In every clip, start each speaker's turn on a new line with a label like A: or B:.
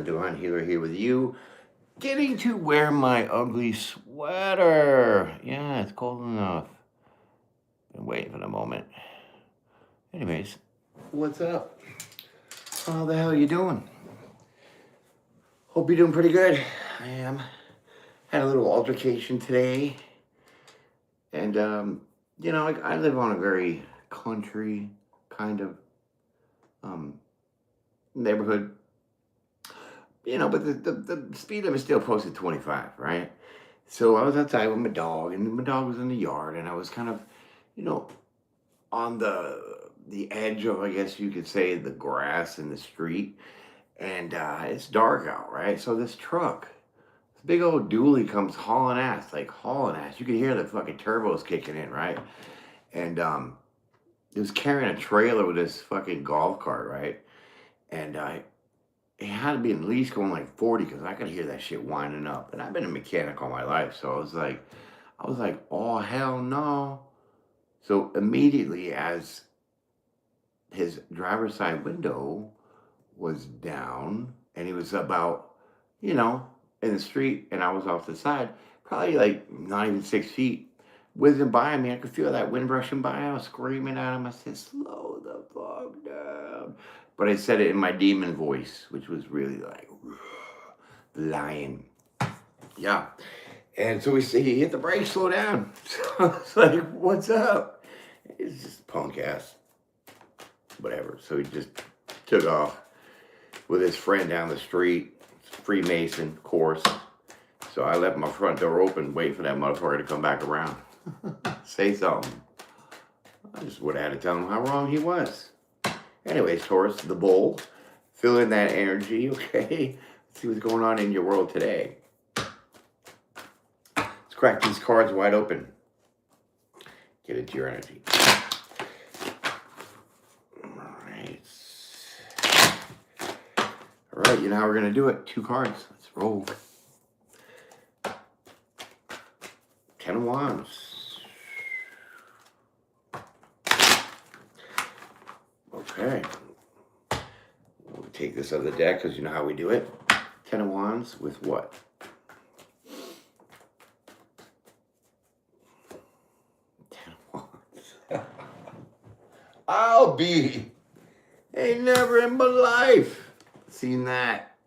A: Divine Healer here with you. Getting to wear my ugly sweater. Yeah, it's cold enough. Been waiting for the moment. Anyways, what's up? How the hell you doing? Hope you're doing pretty good. I am. Had a little altercation today. And, I live on a very country kind of um, neighborhood. But the speed limit still posted 25, right? So I was outside with my dog, and my dog was in the yard, and I was kind of, you know, on the edge of, I guess you could say, the grass in the street, and it's dark out, right? So this truck, this big old dually comes hauling ass, like hauling ass. You could hear the fucking turbos kicking in, right? And it was carrying a trailer with this fucking golf cart, right? And it had to be at least going like 40 because I could hear that shit winding up. And I've been a mechanic all my life, so I was like, oh hell no. So immediately, as his driver's side window was down and he was about, you know, in the street, and I was off the side, probably like not even 6 feet, whizzing by me. I could feel that wind brushing by. I was screaming at him. I said, slow the fuck down. But I said it in my demon voice, which was really like the lion. Yeah. And so he hit the brakes, slow down. So I was like, what's up? It's just punk ass. Whatever. So he just took off with his friend down the street. Freemason, of course. So I left my front door open, wait for that motherfucker to come back around. Say something. I just would have had to tell him how wrong he was. Anyways, Taurus, the bull, fill in that energy, okay? Let's see what's going on in your world today. Let's crack these cards wide open. Get into your energy. All right, you know how we're going to do it. 2 cards. Let's roll. 10 of Wands. Okay. We'll take this out of the deck because you know how we do it. 10 of Wands with what? 10 of Wands. I'll be. Ain't never in my life seen that.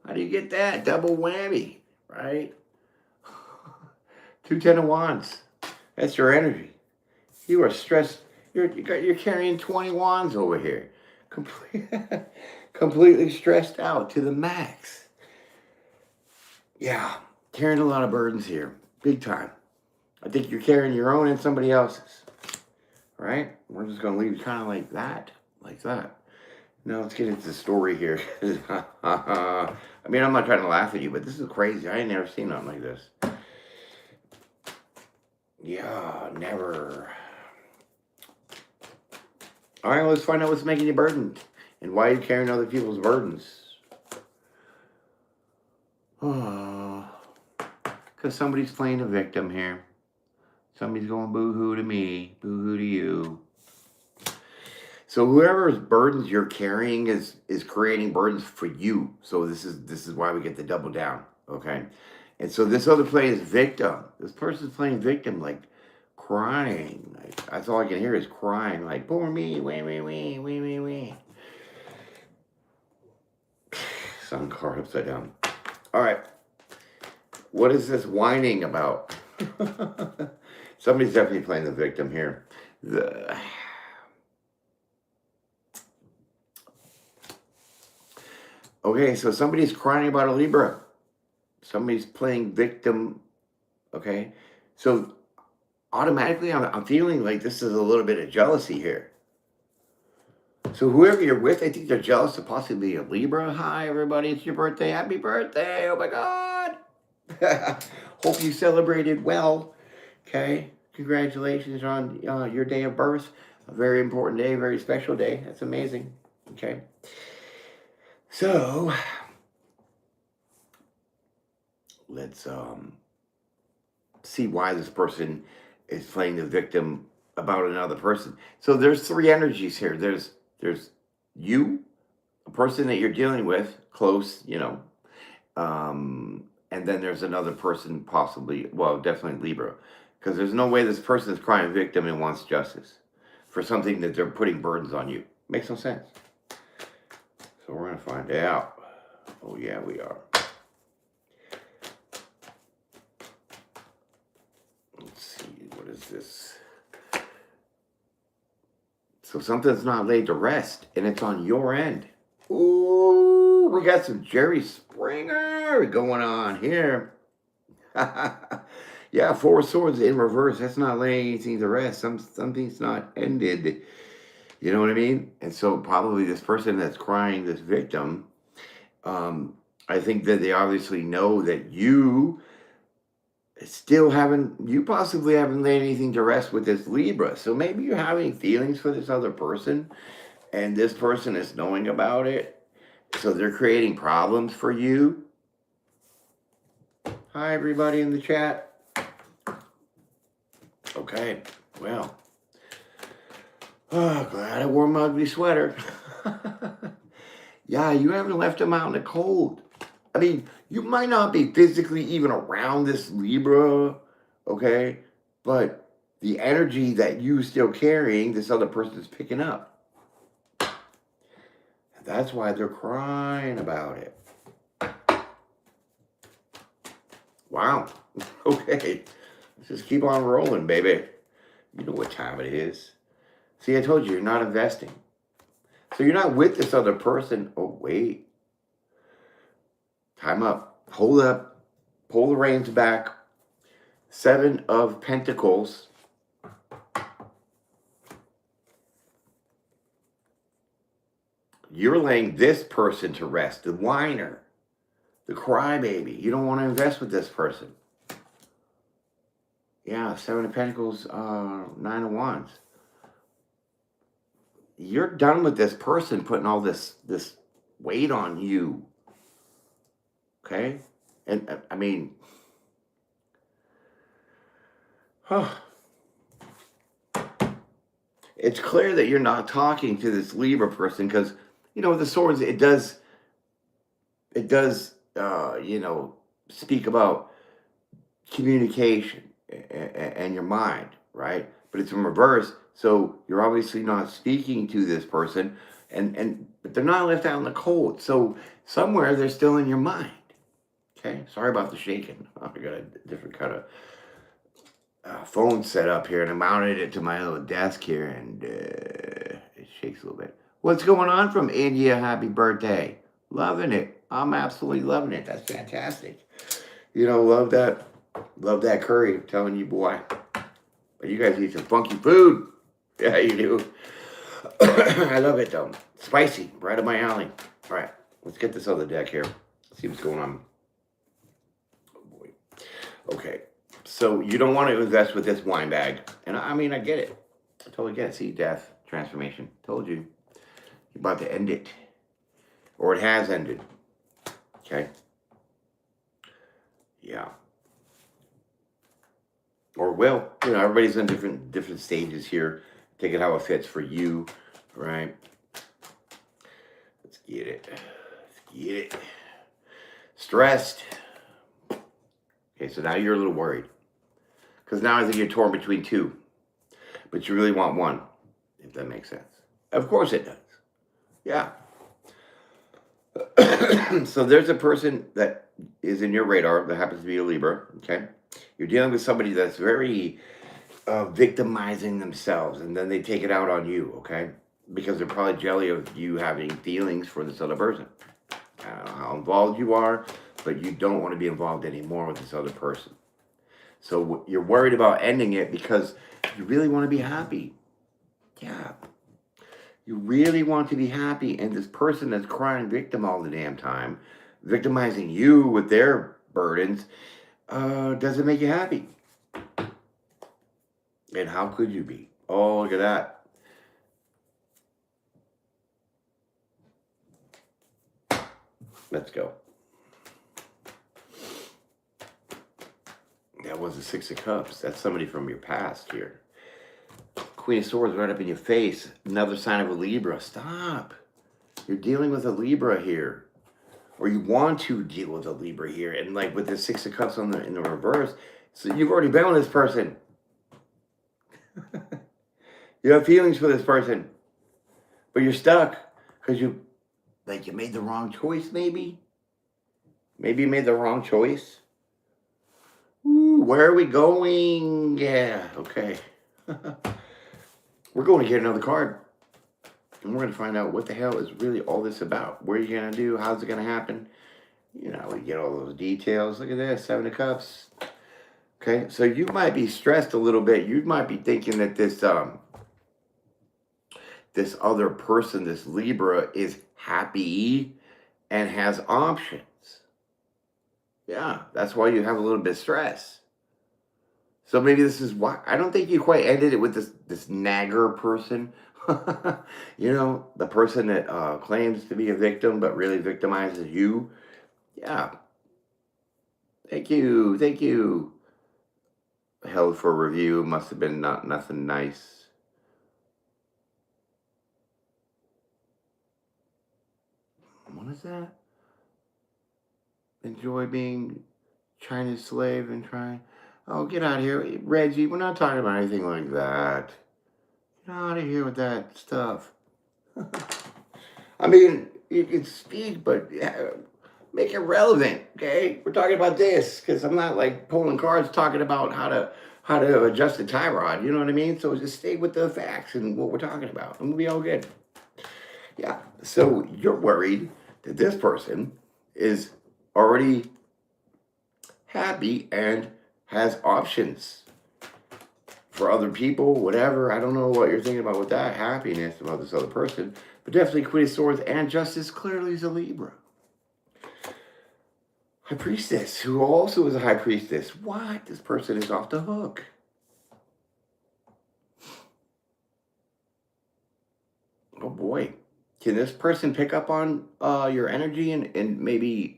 A: How do you get that? Double whammy, right? 2 10 of Wands. That's your energy. You are stressed. You're carrying 20 wands over here. Completely stressed out to the max. Yeah, carrying a lot of burdens here. Big time. I think you're carrying your own and somebody else's. Right? We're just going to leave it kind of like that. Like that. Now let's get into the story here. I mean, I'm not trying to laugh at you, but this is crazy. I ain't never seen nothing like this. Yeah, never. All right, let's find out what's making you burdened and why you're carrying other people's burdens. Because somebody's playing a victim here. Somebody's going boo-hoo to me, boo-hoo to you. So whoever's burdens you're carrying is creating burdens for you. So this is why we get the double down, okay? And so this other play is victim. This person's playing victim, like crying. Like, that's all I can hear is crying, like, poor me, wee. Sun card upside down. All right. What is this whining about? Somebody's definitely playing the victim here. Okay, so somebody's crying about a Libra. Somebody's playing victim. Okay, so automatically I'm feeling like this is a little bit of jealousy here. So whoever you're with, I think they're jealous of possibly a Libra. Hi, everybody. It's your birthday. Happy birthday. Oh, my God. Hope you celebrated well. Okay. Congratulations on your day of birth. A very important day, very special day. That's amazing. Okay. So let's see why this person is playing the victim about another person. So there's 3 energies here. There's you, a person that you're dealing with, close, and then there's another person, possibly, well, definitely Libra, because there's no way this person is crying victim and wants justice for something that they're putting burdens on you. Makes no sense. So we're going to find out. Oh, yeah, we are. Let's see, what is this? So something's not laid to rest, and it's on your end. Ooh, we got some Jerry Springer going on here. Yeah, Four of Swords in reverse. That's not laying anything to rest. Something's not ended. You know what I mean? And so probably this person that's crying, this victim, I think that they obviously know that you possibly haven't laid anything to rest with this Libra. So maybe you're having feelings for this other person, and this person is knowing about it. So they're creating problems for you. Hi, everybody in the chat. Okay, well. Oh, glad I wore my ugly sweater. Yeah, you haven't left them out in the cold. I mean, you might not be physically even around this Libra, okay? But the energy that you still carrying, this other person is picking up. And that's why they're crying about it. Wow. Okay. Let's just keep on rolling, baby. You know what time it is. See, I told you, you're not investing. So you're not with this other person. Oh, wait. Time up. Hold up. Pull the reins back. 7 of Pentacles. You're laying this person to rest. The whiner. The crybaby. You don't want to invest with this person. Yeah, 7 of Pentacles, 9 of Wands. You're done with this person putting all this weight on you. Okay? And I mean, it's clear that you're not talking to this Libra person because, the swords, it does, speak about communication and your mind, right? But it's in reverse. So you're obviously not speaking to this person, but they're not left out in the cold. So somewhere they're still in your mind. Okay, sorry about the shaking. I got a different kind of phone set up here, and I mounted it to my little desk here, and it shakes a little bit. What's going on from India? Happy birthday! Loving it. I'm absolutely loving it. That's fantastic. Love that curry. I'm telling you, boy. But you guys eat some funky food. Yeah, you do. I love it, though. Spicy. Right up my alley. All right. Let's get this other deck here. See what's going on. Oh, boy. Okay. So you don't want to invest with this wine bag. And I mean, I get it. I totally get it. See, death, transformation. Told you. You're about to end it. Or it has ended. Okay? Yeah. Or will. Everybody's in different stages here. Take it how it fits for you, right? Let's get it. Stressed. Okay, so now you're a little worried. Because now I think you're torn between 2. But you really want 1, if that makes sense. Of course it does. Yeah. So there's a person that is in your radar that happens to be a Libra, okay? You're dealing with somebody that's very victimizing themselves, and then they take it out on you, okay? Because they're probably jelly of you having feelings for this other person. I don't know how involved you are, but you don't want to be involved anymore with this other person. So you're worried about ending it because you really want to be happy. Yeah. You really want to be happy, and this person that's crying victim all the damn time, victimizing you with their burdens, doesn't make you happy. And how could you be? Oh, look at that. Let's go. That was the 6 of Cups. That's somebody from your past here. Queen of Swords right up in your face. Another sign of a Libra. Stop. You're dealing with a Libra here. Or you want to deal with a Libra here. And like with the Six of Cups in the reverse, so you've already been with this person. You have feelings for this person. But you're stuck because you made the wrong choice, maybe? Maybe you made the wrong choice. Ooh, where are we going? Yeah, okay. We're going to get another card. And we're going to find out what the hell is really all this about. What are you going to do? How's it going to happen? You know, we get all those details. Look at this, Seven of Cups. Okay, so you might be stressed a little bit. You might be thinking that this other person, this Libra, is happy and has options. Yeah, that's why you have a little bit of stress. So maybe this is why. I don't think you quite ended it with this nagger person. You know, the person that claims to be a victim but really victimizes you. Yeah. Thank you. Thank you. Held for review. Must have been nothing nice. What is that? Enjoy being China's slave and trying. Oh, get out of here. Reggie, we're not talking about anything like that. Get out of here with that stuff. I mean, you can speak, but make it relevant, okay? We're talking about this because I'm not like pulling cards talking about how to adjust a tie rod. You know what I mean? So just stay with the facts and what we're talking about, and we'll be all good. Yeah. So you're worried that this person is already happy and has options for other people, whatever. I don't know what you're thinking about with that happiness about this other person, but definitely Queen of Swords and Justice clearly is a Libra. High Priestess, who also is a High Priestess. What? This person is off the hook. Oh boy. Can this person pick up on your energy and maybe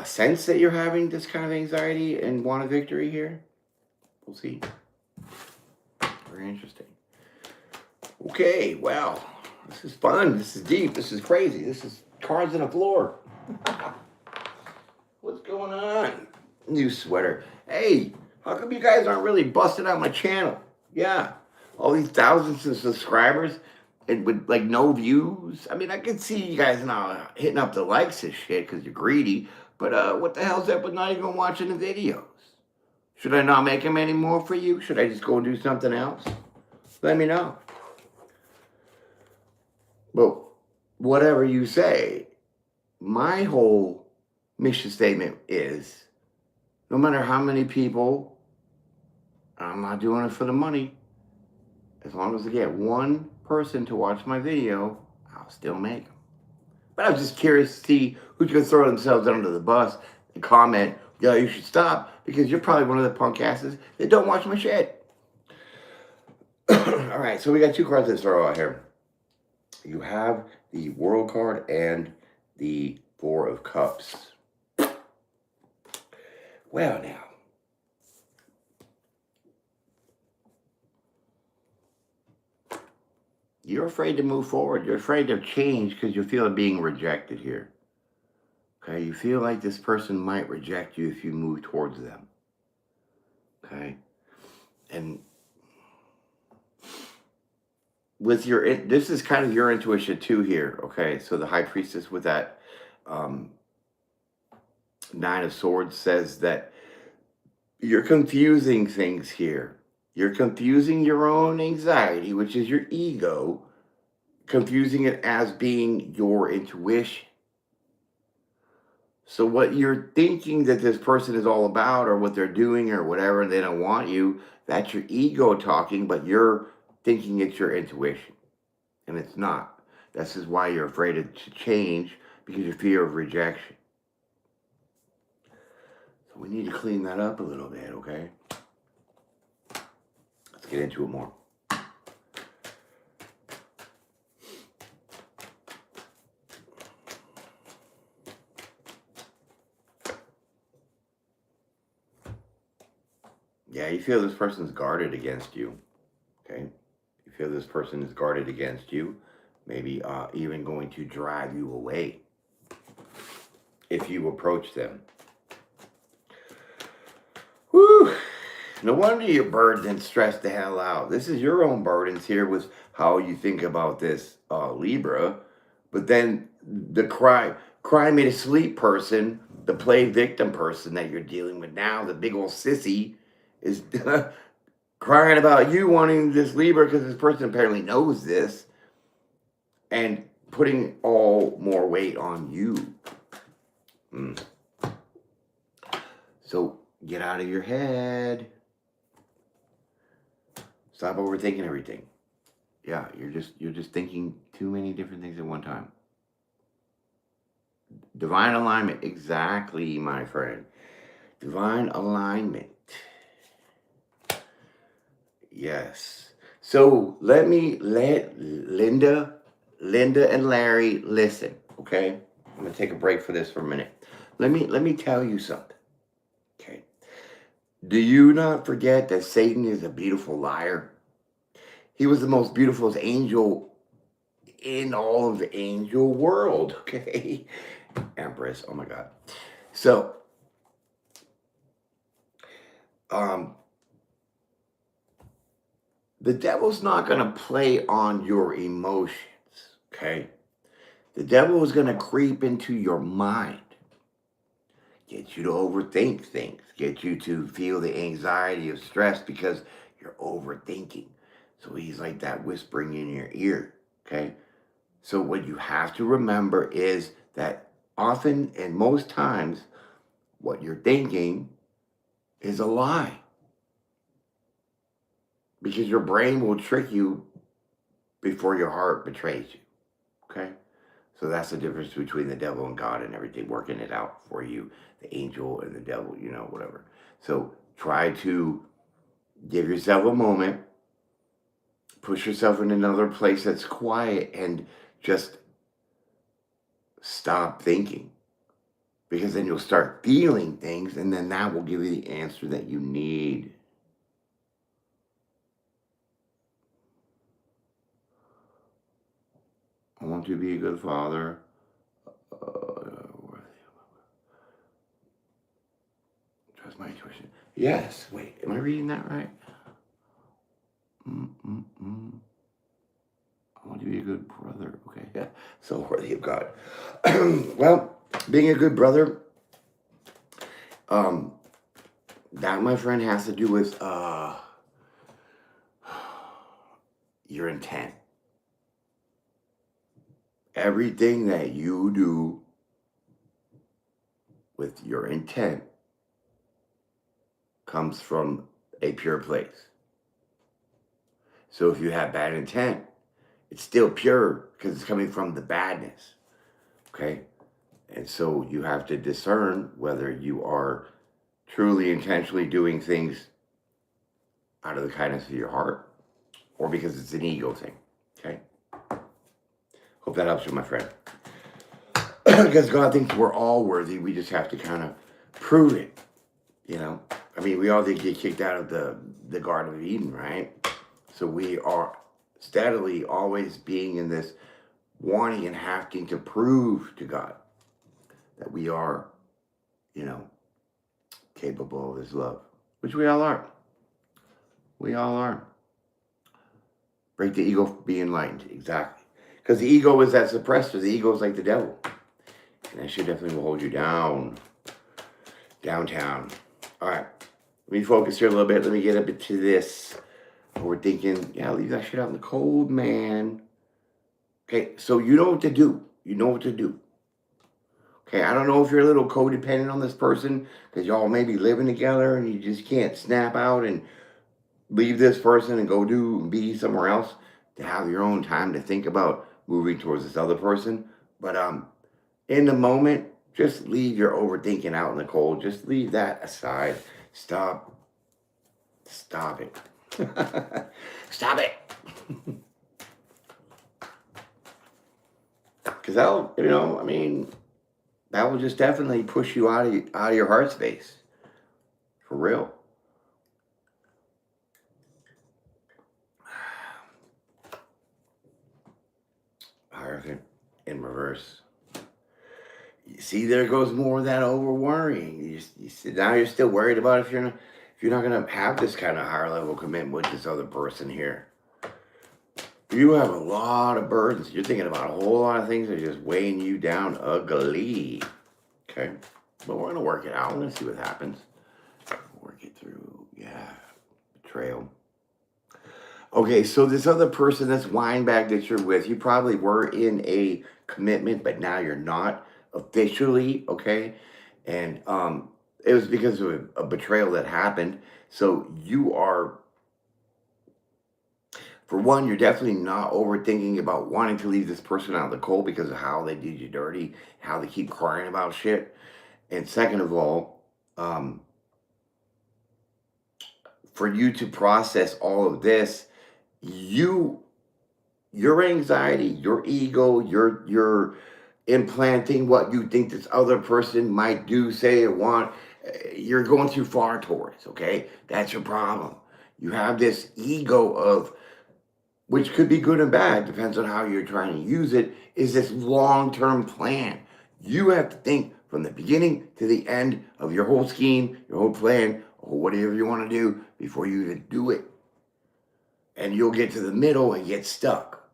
A: sense that you're having this kind of anxiety and want a victory here? We'll see. Very interesting. Okay, well, this is fun. This is deep. This is crazy. This is cards on the floor. What's going on? New sweater. Hey, how come you guys aren't really busting out my channel? Yeah, all these thousands of subscribers and with like no views. I mean, I can see you guys now hitting up the likes and shit because you're greedy. But what the hell's up with not even watching the videos? Should I not make them anymore for you? Should I just go do something else? Let me know. But whatever you say, my whole mission statement is no matter how many people, I'm not doing it for the money. As long as I get one person to watch my video, I'll still make them. But I was just curious to see who's going to throw themselves under the bus and comment, yo, you should stop because you're probably one of the punk asses that don't watch my shit. All right, so we got two cards to throw out here. You have the World card and the Four of Cups. Well, now, you're afraid to move forward. You're afraid of change because you feel being rejected here. Okay, you feel like this person might reject you if you move towards them. Okay, and with your, this is kind of your intuition too here. Okay, so the High Priestess with that Nine of Swords says that you're confusing things here. You're confusing your own anxiety, which is your ego, confusing it as being your intuition. So what you're thinking that this person is all about or what they're doing or whatever, and they don't want you, that's your ego talking, but you're thinking it's your intuition. And it's not. This is why you're afraid to change, because you fear of rejection. So we need to clean that up a little bit, okay? Let's get into it more. Yeah, you feel this person's guarded against you, okay? You feel this person is guarded against you. maybe even going to drive you away if you approach them. Whew. No wonder you're burdened and stressed the hell out. This is your own burdens here with how you think about this Libra. But then the cry me to sleep person, the play victim person that you're dealing with now, the big old sissy, is crying about you wanting this Libra because this person apparently knows this and putting all more weight on you. So get out of your head. Stop overthinking everything. Yeah, you're just thinking too many different things at one time. Divine alignment, exactly, my friend. Divine alignment. Yes. So let Linda and Larry listen. Okay, I'm gonna take a break for this for a minute. Let me tell you something. Okay. Do you not forget that Satan is a beautiful liar? He was the most beautiful angel in all of the angel world. Okay. Empress. Oh my God. So, the devil's not going to play on your emotions. Okay. The devil is going to creep into your mind, get you to overthink things, get you to feel the anxiety of stress because you're overthinking. So he's like that whispering in your ear. Okay. So what you have to remember is that often and most times, what you're thinking is a lie. Because your brain will trick you before your heart betrays you. Okay? So that's the difference between the devil and God and everything, working it out for you. The angel and the devil, whatever. So try to give yourself a moment, push yourself in another place that's quiet, and just stop thinking. Because then you'll start feeling things, and then that will give you the answer that you need. I want to be a good father. Trust my intuition. Yes. Wait, am I reading that right? I want to be a good brother. Okay. Yeah. So worthy of God. Well, being a good brother, that, my friend, has to do with your intent. Everything that you do with your intent comes from a pure place. So if you have bad intent, it's still pure because it's coming from the badness. Okay? And so you have to discern whether you are truly intentionally doing things out of the kindness of your heart or because it's an ego thing. Okay? Hope that helps you, my friend. Because God thinks we're all worthy. We just have to kind of prove it. I mean, we all did get kicked out of the Garden of Eden, right? So we are steadily always being in this wanting and having to prove to God that we are, capable of his love, which we all are. We all are. Break the ego, be enlightened. Exactly. Because the ego is that suppressor. The ego is like the devil. And that shit definitely will hold you down. Downtown. All right. Let me focus here a little bit. Let me get a bit to this. We're thinking, yeah, leave that shit out in the cold, man. Okay, so you know what to do. You know what to do. Okay, I don't know if you're a little codependent on this person because y'all may be living together and you just can't snap out and leave this person and go be somewhere else to have your own time to think about moving towards this other person. But in the moment, just leave your overthinking out in the cold. Just leave that aside. Stop it. Stop it. Because that'll, that will just definitely push you out of your heart space. For real. Hierophant in reverse. You see, there goes more of that over worrying. Now you're still worried about if you're not going to have this kind of higher level commitment with this other person here. You have a lot of burdens. You're thinking about a whole lot of things that are just weighing you down ugly. Okay? But we're going to work it out. We're going to see what happens. Work it through. Yeah. Betrayal. Okay, so this other person, this wine bag that you're with, you probably were in a commitment, but now you're not officially, okay? And it was because of a betrayal that happened. So you are, for one, you're definitely not overthinking about wanting to leave this person out of the cold because of how they did you dirty, how they keep crying about shit. And second of all, for you to process all of this, your anxiety, your ego, you're implanting what you think this other person might do, say, or want. You're going too far, Taurus, okay? That's your problem. You have this ego of, which could be good and bad, depends on how you're trying to use it, is this long-term plan. You have to think from the beginning to the end of your whole scheme, your whole plan, or whatever you want to do before you even do it. And you'll get to the middle and get stuck.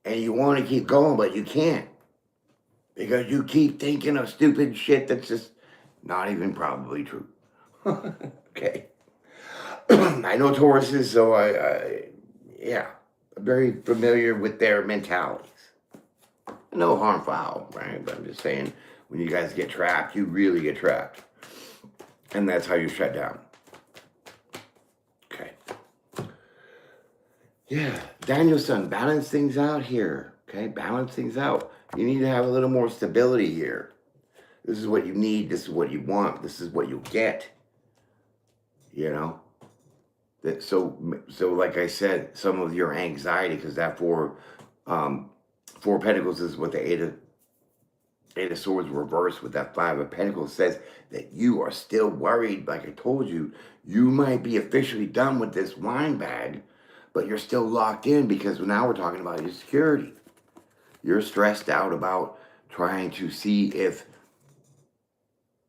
A: And you want to keep going, but you can't. Because you keep thinking of stupid shit that's just not even probably true. Okay. I know Tauruses, so I'm very familiar with their mentalities. No harm foul, right? But I'm just saying, when you guys get trapped, you really get trapped. And that's how you shut down. Okay. Yeah, Daniel-san, balance things out here. Okay, balance things out. You need to have a little more stability here. This is what you need. This is what you want. This is what you'll get. You know? So like I said, some of your anxiety, because that four Pentacles is what the Eight of Swords reversed with that Five of Pentacles says that you are still worried. Like I told you, you might be officially done with this wine bag, but you're still locked in because now we're talking about your security. You're stressed out about trying to see if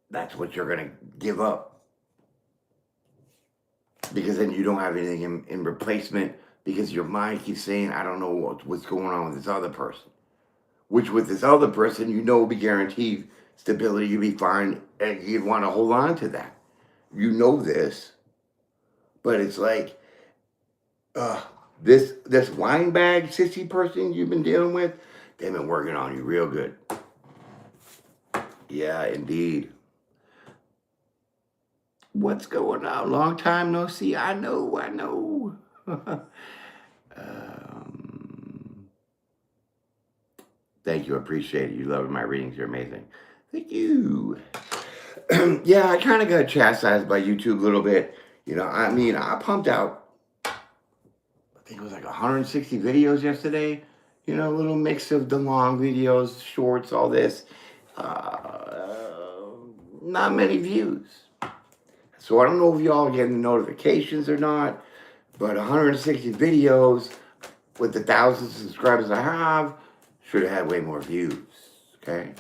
A: that's what you're going to give up. Because then you don't have anything in replacement because your mind keeps saying, I don't know what's going on with this other person. Which with this other person, you know will be guaranteed stability, you'll be fine, and you'd want to hold on to that. You know this. But it's like, this wine bag sissy person you've been dealing with, they've been working on you real good. Yeah, indeed. What's going on? Long time no see. I know. Thank you. I appreciate it. You love my readings. You're amazing. Thank you. Yeah, I kind of got chastised by YouTube a little bit. You know, I mean, I pumped out, I think it was like 160 videos yesterday. You know, a little mix of the long videos, shorts, all this. Not many views. So I don't know if y'all are getting the notifications or not, but 160 videos with the thousands of subscribers I have should have had way more views, okay?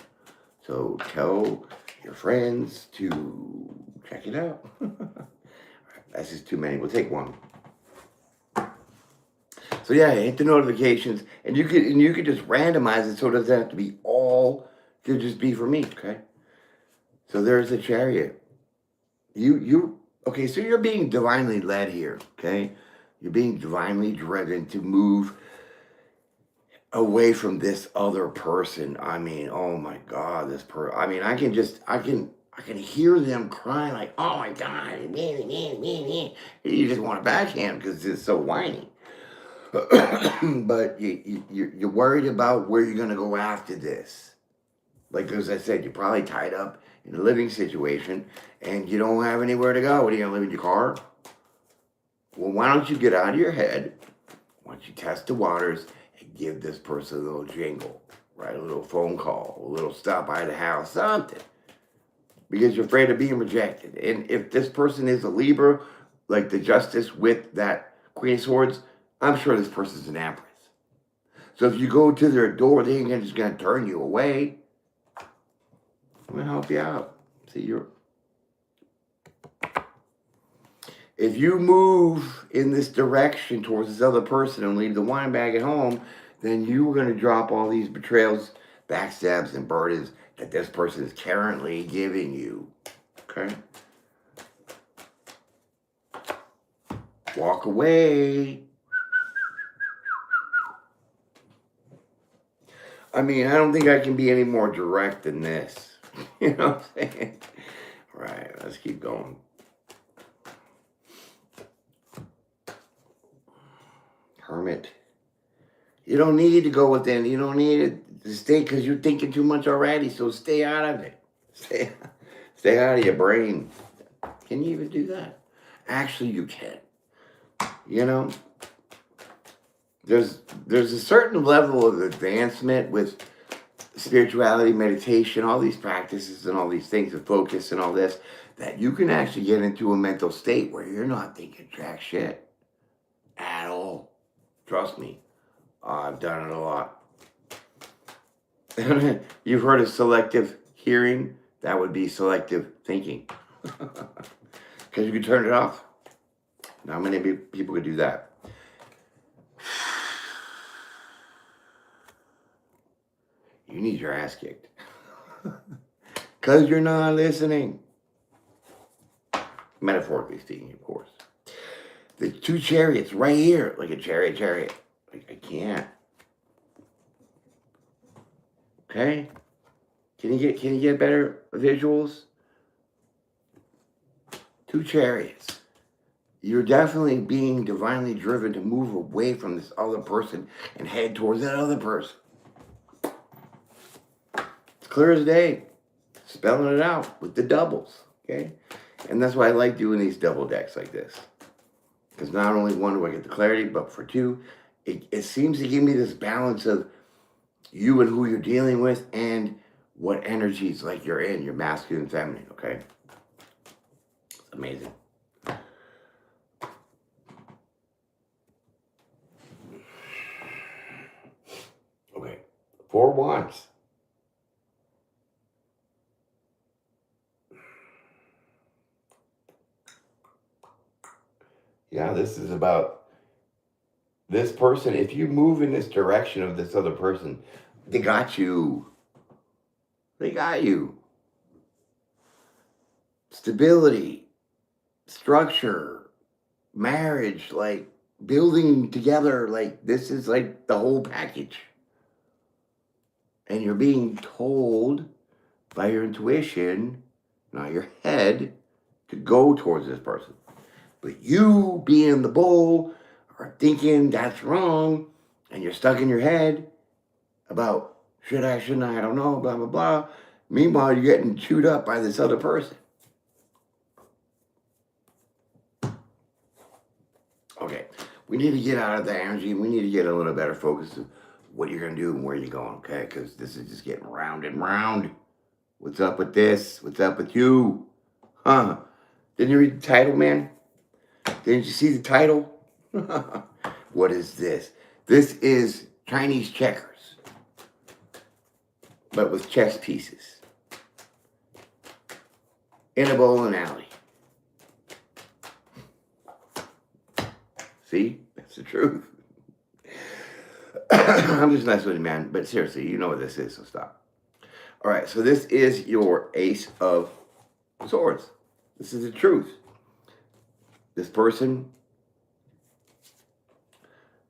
A: So tell your friends to check it out. That's just too many. We'll take one. So yeah, hit the notifications, and you could just randomize it so it doesn't have to be all. It could just be for me, okay? So there's the Chariot. Okay, so you're being divinely led here, okay? You're being divinely driven to move away from this other person. I mean, oh my God, I mean, I can hear them crying like, oh my God, you just want to backhand because it's so whiny. But you're worried about where you're going to go after this. Like, as I said, you're probably tied up in a living situation and you don't have anywhere to go. What, are you going to live in your car? Well, why don't you get out of your head? Why don't you test the waters and give this person a little jingle, right? A little phone call, a little stop by the house, something. Because you're afraid of being rejected. And if this person is a Libra, like the Justice with that Queen of Swords, I'm sure this person's an Empress. So if you go to their door, they ain't just going to turn you away. I'm going to help you out. See, if you move in this direction towards this other person and leave the wine bag at home, then you're going to drop all these betrayals, backstabs, and burdens that this person is currently giving you. Okay? Walk away. I mean, I don't think I can be any more direct than this. You know what I'm saying? All right, let's keep going. Hermit. You don't need to go within. You don't need to stay because you're thinking too much already. So stay out of it. Stay out of your brain. Can you even do that? Actually, you can. You know, there's a certain level of advancement with spirituality, meditation, all these practices and all these things of focus and all this, that you can actually get into a mental state where you're not thinking jack shit at all. Trust me, I've done it a lot. You've heard of selective hearing? That would be selective thinking. Because you can turn it off. Not many people could do that. You need your ass kicked. Because you're not listening. Metaphorically speaking, of course. The two chariots right here. Like a chariot. Like, I can't. Okay? Can you get better visuals? Two chariots. You're definitely being divinely driven to move away from this other person and head towards that other person. It's clear as day. Spelling it out with the doubles. Okay? And that's why I like doing these double decks like this. Because not only one do I get the clarity, but for two, it seems to give me this balance of you and who you're dealing with and what energies like you're in, your masculine and feminine, okay? It's amazing. Okay, 4 wands. Yeah, this is about this person. If you move in this direction of this other person, they got you. They got you. Stability, structure, marriage, like building together, like this is like the whole package. And you're being told by your intuition, not your head, to go towards this person. But you, being the bull, are thinking that's wrong, and you're stuck in your head about should I, shouldn't I don't know, blah, blah, blah. Meanwhile, you're getting chewed up by this other person. Okay, we need to get out of the energy. We need to get a little better focus of what you're going to do and where you're going, okay? Because this is just getting round and round. What's up with this? What's up with you? Huh? Didn't you read the title, man? Didn't you see the title? What is this? This is Chinese checkers, but with chess pieces in a bowling alley. See? That's the truth. I'm just messing with you, man. But seriously, you know what this is, so stop. All right, so this is your Ace of Swords. This is the truth. This person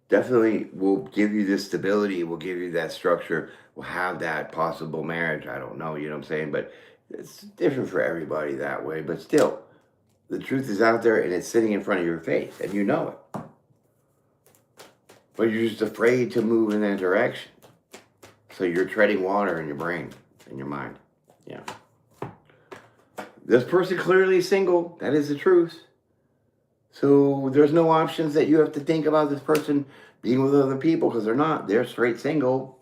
A: definitely will give you this stability, will give you that structure, will have that possible marriage. I don't know, you know what I'm saying? But it's different for everybody that way. But still, the truth is out there and it's sitting in front of your face and you know it. But you're just afraid to move in that direction. So you're treading water in your brain, in your mind. Yeah. This person clearly is single. That is the truth. So there's no options that you have to think about this person being with other people because they're not. They're straight single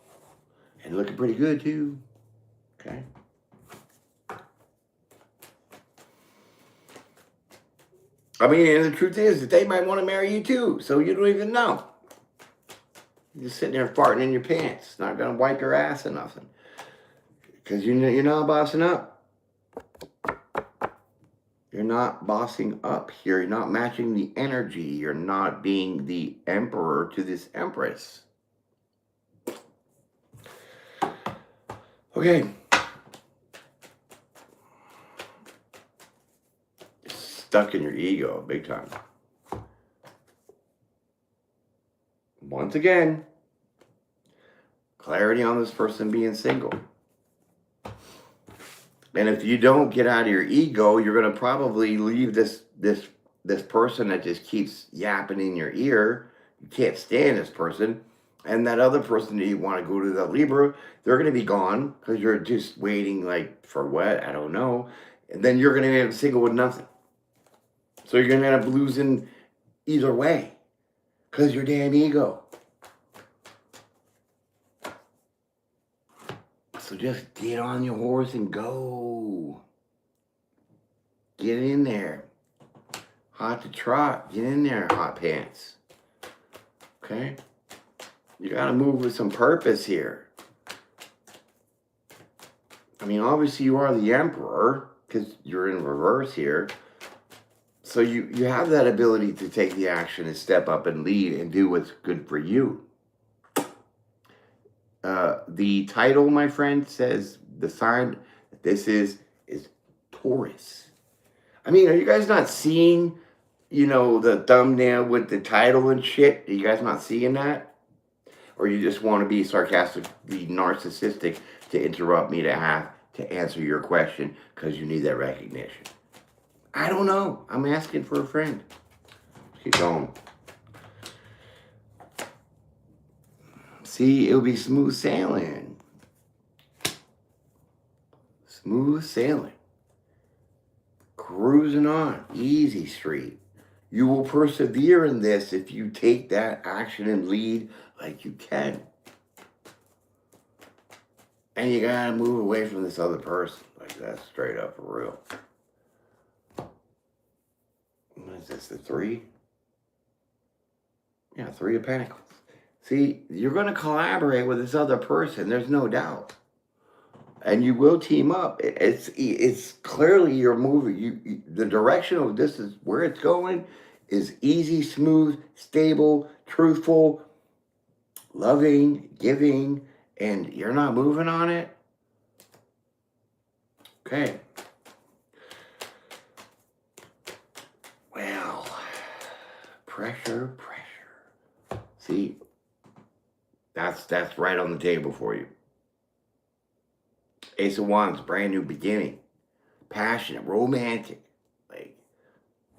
A: and looking pretty good too. Okay. I mean, and the truth is that they might want to marry you too. So you don't even know. just sitting there farting in your pants. It's not going to wipe your ass or nothing. Because you're not bossing up. You're not bossing up here. You're not matching the energy. You're not being the emperor to this empress. Okay. Stuck in your ego big time. Once again, clarity on this person being single. And if you don't get out of your ego, you're going to probably leave this person that just keeps yapping in your ear. You can't stand this person. And that other person that you want to go to the Libra, they're going to be gone because you're just waiting like for what? I don't know. And then you're going to end up single with nothing. So you're going to end up losing either way because your damn ego. So just get on your horse and go. Get in there. Hot to trot. Get in there, hot pants. Okay? You got to move with some purpose here. I mean, obviously you are the emperor because you're in reverse here. So you have that ability to take the action and step up and lead and do what's good for you. The title, my friend, says the sign that this is Taurus. I mean, are you guys not seeing, the thumbnail with the title and shit? Are you guys not seeing that? Or you just want to be sarcastically narcissistic to interrupt me to answer your question because you need that recognition? I don't know. I'm asking for a friend. Keep going. See, it'll be smooth sailing. Smooth sailing. Cruising on. Easy street. You will persevere in this if you take that action and lead like you can. And you gotta move away from this other person. Like that's straight up for real. What is this, the 3? Yeah, 3 of Pentacles. See, you're going to collaborate with this other person. There's no doubt. And you will team up. It's clearly you're moving. The direction of this is where it's going is easy, smooth, stable, truthful, loving, giving, and you're not moving on it. Okay. Well, pressure. See, that's right on the table for you. Ace of Wands, brand new beginning. Passionate, romantic, like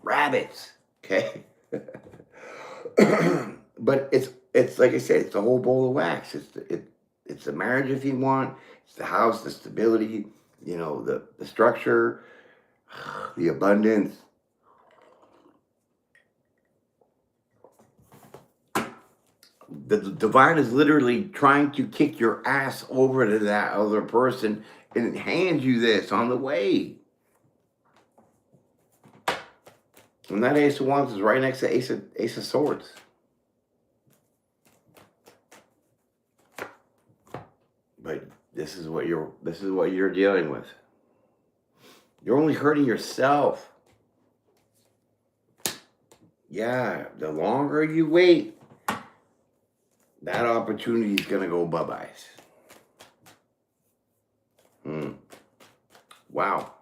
A: rabbits, okay? But it's like I said, it's the whole bowl of wax. It's the marriage if you want. It's the house, the stability, the structure, the abundance. The divine is literally trying to kick your ass over to that other person and hand you this on the way. And that Ace of Wands is right next to Ace of Swords. But this is what you're dealing with. You're only hurting yourself. Yeah, the longer you wait, that opportunity is going to go bye-byes. Wow.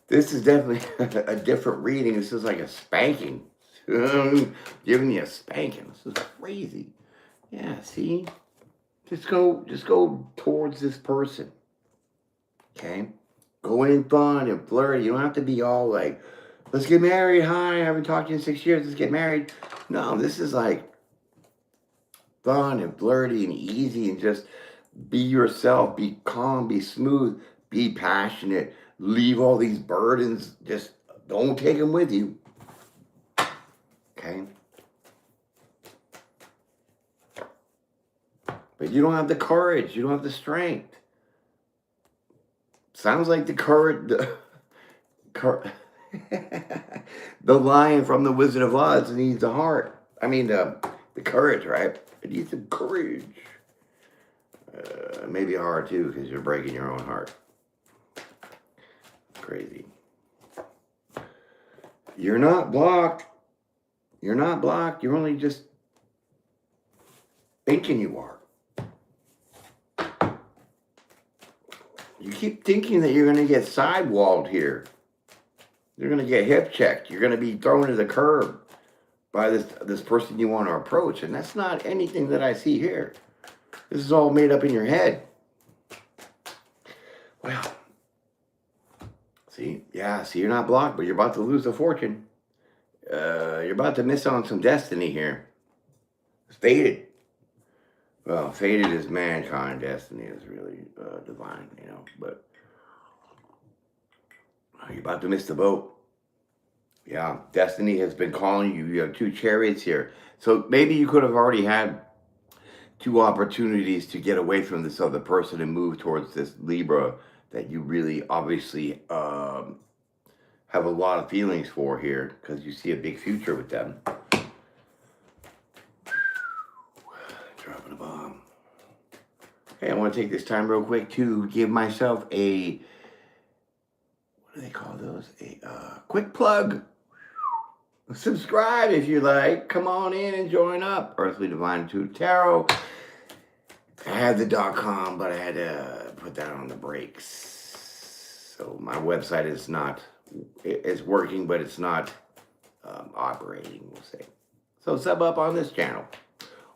A: This is definitely a different reading. This is like a spanking. Giving you a spanking. This is crazy. Yeah, see? Just go towards this person. Okay? Go in fun and flirty. You don't have to be all like, let's get married. Hi, I haven't talked to you in 6 years. Let's get married. No, this is like fun and flirty and easy and just be yourself, be calm, be smooth, be passionate, leave all these burdens, just don't take them with you. Okay? But you don't have the courage, you don't have the strength. Sounds like the courage, the lion from the Wizard of Oz needs the heart. I mean, the courage, right? I need some courage. Maybe a heart too, because you're breaking your own heart. Crazy. You're not blocked. You're not blocked. You're only just thinking you are. You keep thinking that you're going to get sidewalled here. You're going to get hip checked. You're going to be thrown to the curb by this person you want to approach. And that's not anything that I see here. This is all made up in your head. Well, see, you're not blocked, but you're about to lose a fortune. You're about to miss on some destiny here. It's fated. Well, fated is mankind. Destiny is really divine, but you're about to miss the boat. Yeah, destiny has been calling you. You have 2 chariots here. So maybe you could have already had 2 opportunities to get away from this other person and move towards this Libra that you really obviously have a lot of feelings for here, because you see a big future with them. Dropping a bomb. Hey, I want to take this time real quick to give myself what do they call those? A quick plug. Subscribe if you like. Come on in and join up. Earthly Divine Intuitive Tarot. I had the .com, but I had to put that on the brakes. So my website is not, it's working, but it's not operating, we'll say. So sub up on this channel,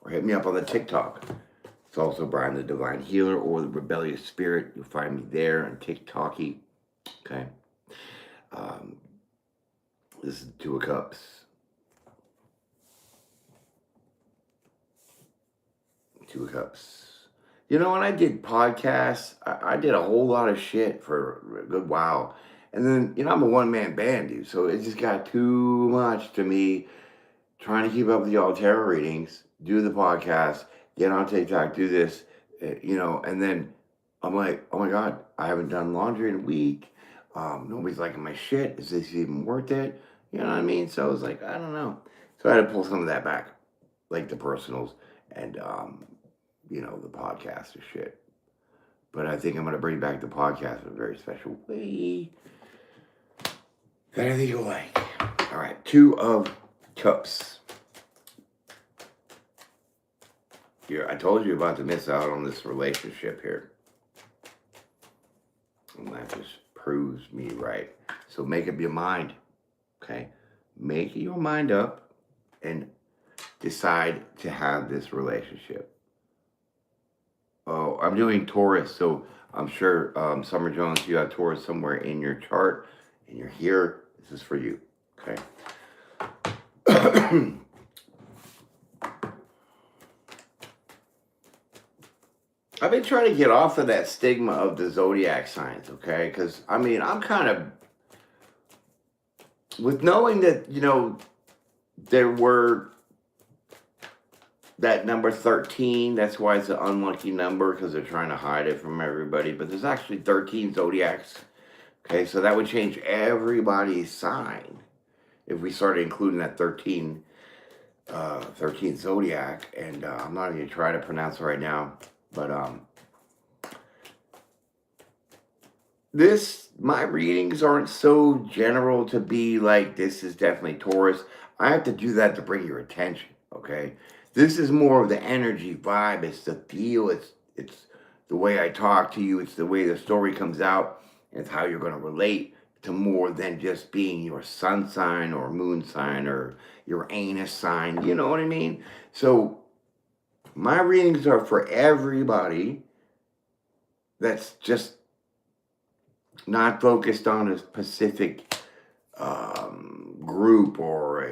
A: or hit me up on the TikTok. It's also Brian the Divine Healer, or the Rebellious Spirit. You'll find me there on TikToky. Okay. This is 2 of Cups. 2 of Cups. When I did podcasts, I did a whole lot of shit for a good while. And then, I'm a one-man band, dude. So it just got too much to me trying to keep up with y'all tarot readings, do the podcast, get on TikTok, do this, and then I'm like, oh my God, I haven't done laundry in a week. Nobody's liking my shit. Is this even worth it? You know what I mean? So I was like, I don't know. So I had to pull some of that back, like the personals and, the podcast or shit. But I think I'm going to bring back the podcast in a very special way that I think you'll like. All right, 2 of Cups. I told you about to miss out on this relationship here. And that just proves me right. So make up your mind. Okay? Make your mind up and decide to have this relationship. Oh, I'm doing Taurus, so I'm sure, Summer Jones, you have Taurus somewhere in your chart, and you're here. This is for you. Okay? I've been trying to get off of that stigma of the zodiac signs, okay? Because, I'm kind of, with knowing that, there were that number 13, that's why it's an unlucky number, because they're trying to hide it from everybody. But there's actually 13 zodiacs, okay? So that would change everybody's sign if we started including that 13th zodiac. And I'm not even trying to pronounce it right now. But my readings aren't so general to be like, this is definitely Taurus. I have to do that to bring your attention, okay? This is more of the energy vibe. It's the feel. It's the way I talk to you. It's the way the story comes out. It's how you're going to relate to more than just being your sun sign or moon sign or your anus sign. You know what I mean? So my readings are for everybody that's just not focused on a specific group or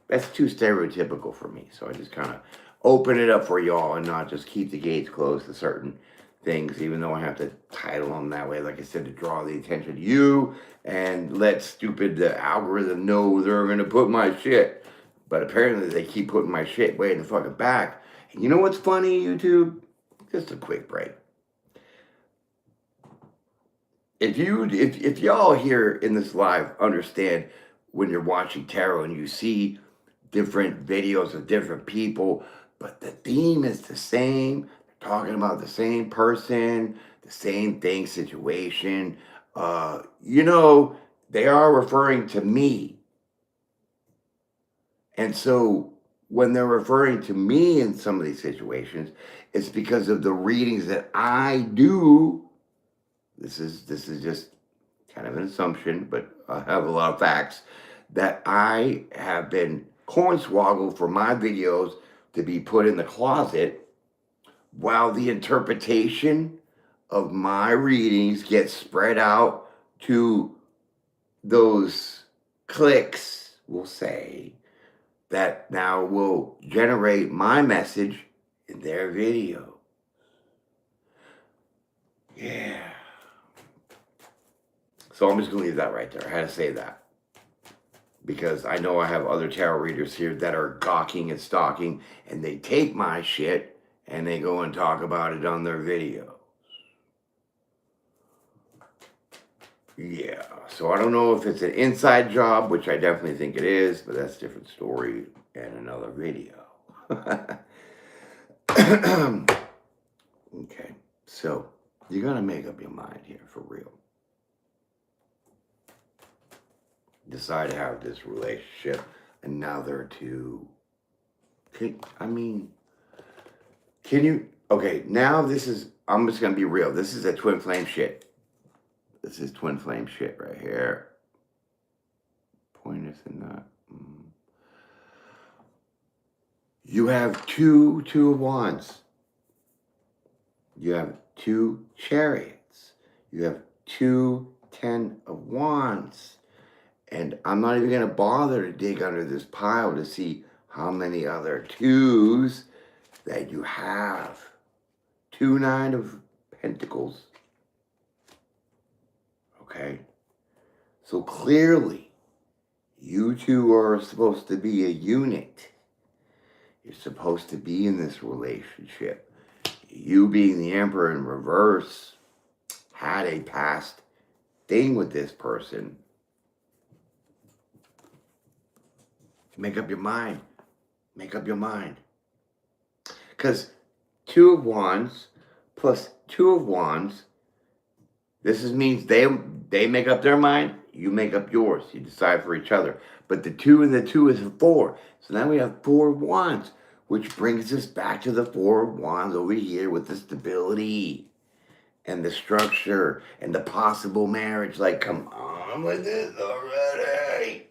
A: that's too stereotypical for me. So I just kind of open it up for y'all and not just keep the gates closed to certain things, even though I have to title them that way, like I said, to draw the attention to you and let the algorithm know they're going to put my shit. But apparently they keep putting my shit way in the fucking back. And you know what's funny, YouTube? Just a quick break. If y'all here in this live understand when you're watching tarot and you see different videos of different people, but the theme is the same. They're talking about the same person, the same thing, situation. They are referring to me. And so when they're referring to me in some of these situations, it's because of the readings that I do. This is just kind of an assumption, but I have a lot of facts that I have been hornswoggled for my videos to be put in the closet while the interpretation of my readings gets spread out to those clicks, we'll say, that now will generate my message in their video. Yeah. So I'm just going to leave that right there. I had to say that. Because I know I have other tarot readers here that are gawking and stalking, and they take my shit and they go and talk about it on their video. Yeah, so I don't know if it's an inside job, which I definitely think it is, but that's a different story and another video. Okay, so you gotta make up your mind here for real. Decide to have this relationship, and now they're two. Can you? Okay, now this is. I'm just gonna be real. This is a twin flame shit. This is twin flame shit right here. Point is in that. You have two of wands. You have two chariots. You have two 10 of wands. And I'm not even going to bother to dig under this pile to see how many other twos that you have. 2 9 of pentacles. Okay? So clearly, you two are supposed to be a unit. You're supposed to be in this relationship. You being the Emperor in reverse had a past thing with this person. Make up your mind. Make up your mind. Because 2 of wands plus 2 of wands, means they make up their mind, you make up yours. You decide for each other. But the 2 and the 2 is a 4. So now we have 4 of wands, which brings us back to the 4 of wands over here with the stability and the structure and the possible marriage. Like, come on with this already.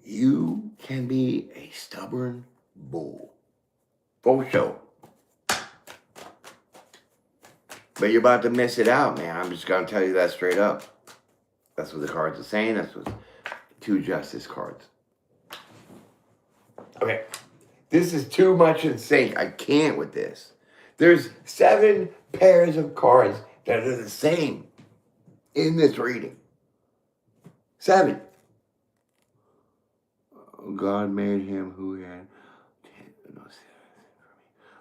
A: You can be a stubborn bull. For sure. But you're about to miss it out, man. I'm just going to tell you that straight up. That's what the cards are saying. That's what 2 justice cards. Okay. This is too much in sync. I can't with this. There's 7 pairs of cards that are the same in this reading. 7. God made him who he had.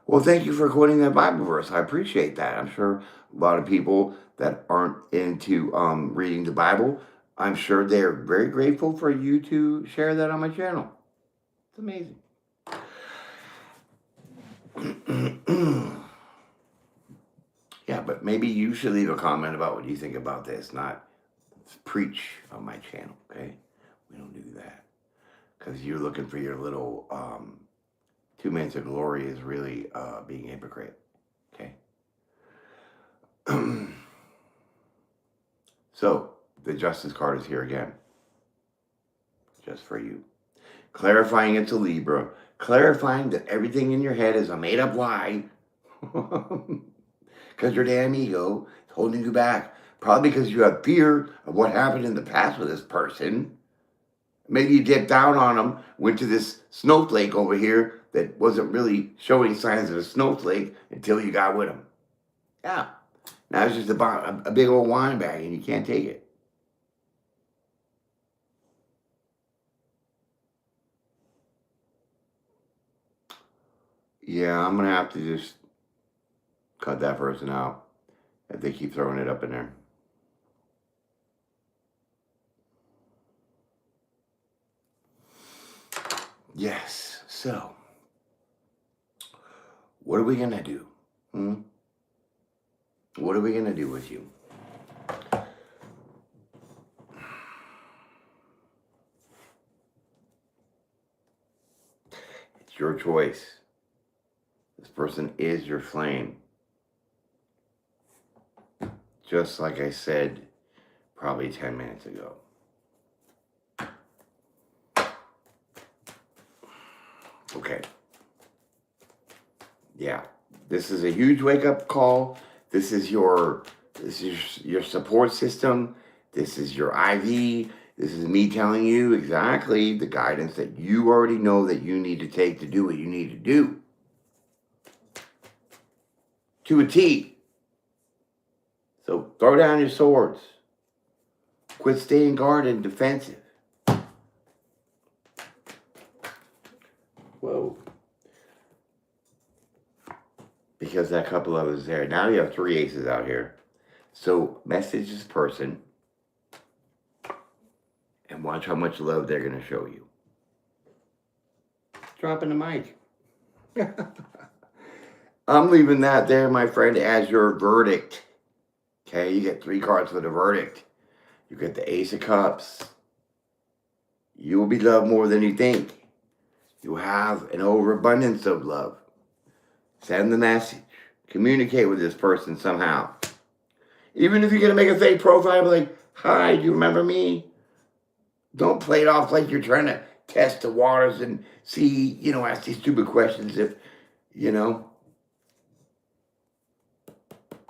A: Well, thank you for quoting that Bible verse. I appreciate that. I'm sure a lot of people that aren't into reading the Bible, I'm sure they're very grateful for you to share that on my channel. It's amazing. Yeah, but maybe you should leave a comment about what you think about this, not preach on my channel, okay? We don't do that. Because you're looking for your little 2 minutes of glory is really being a hypocrite, okay? So, the Justice card is here again. Just for you. Clarifying it's a Libra. Clarifying that everything in your head is a made-up lie. Because your damn ego is holding you back. Probably because you have fear of what happened in the past with this person. Maybe you dipped down on them, went to this snowflake over here that wasn't really showing signs of a snowflake until you got with them. Yeah. Now it's just a big old wine bag and you can't take it. Yeah, I'm going to have to just cut that person out if they keep throwing it up in there. Yes. So, what are we going to do? What are we going to do with you? It's your choice. This person is your flame. Just like I said probably 10 minutes ago. Okay. Yeah. This is a huge wake-up call. This is your support system. This is your IV. This is me telling you exactly the guidance that you already know that you need to take to do what you need to do. To a T. So throw down your swords. Quit staying guard and defensive. Whoa. Because that couple of us there. Now you have 3 aces out here. So message this person and watch how much love they're going to show you. Dropping the mic. I'm leaving that there, my friend, as your verdict. Okay, you get 3 cards for the verdict. You get the Ace of Cups. You will be loved more than you think. You have an overabundance of love. Send the message. Communicate with this person somehow. Even if you're going to make a fake profile, like, hi, do you remember me? Don't play it off like you're trying to test the waters and see, ask these stupid questions if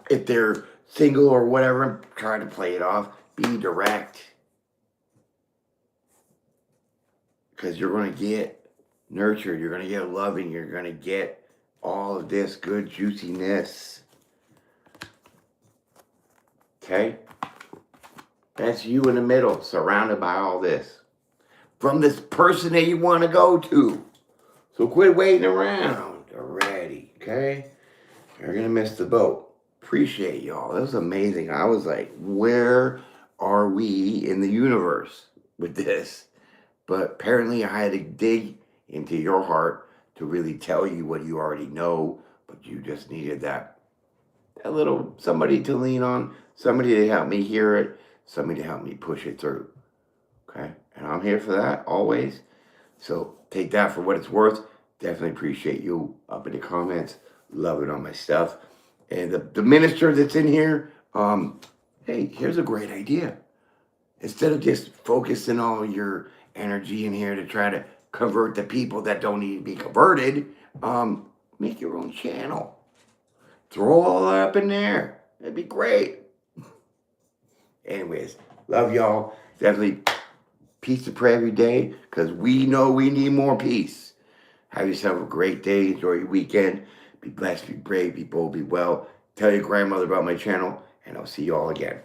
A: they're single or whatever. Try to play it off. Be direct. Because you're going to get nurtured. You're going to get loving. You're going to get all of this good juiciness. Okay? That's you in the middle, surrounded by all this. From this person that you want to go to. So quit waiting around already, okay? You're going to miss the boat. Appreciate y'all. That was amazing. I was like, where are we in the universe with this? But apparently I had to dig into your heart to really tell you what you already know, but you just needed that little somebody to lean on, somebody to help me hear it, somebody to help me push it through. Okay? And I'm here for that always. So take that for what it's worth. Definitely appreciate you up in the comments. Loving all my stuff. And the minister that's in here, hey, here's a great idea. Instead of just focusing all your energy in here to try to convert the people that don't need to be converted, make your own channel. Throw all that up in there. That'd be great. Anyways, love y'all. Definitely peace and prayer every day because we know we need more peace. Have yourself a great day. Enjoy your weekend. Be blessed, be brave, be bold, be well. Tell your grandmother about my channel, and I'll see you all again.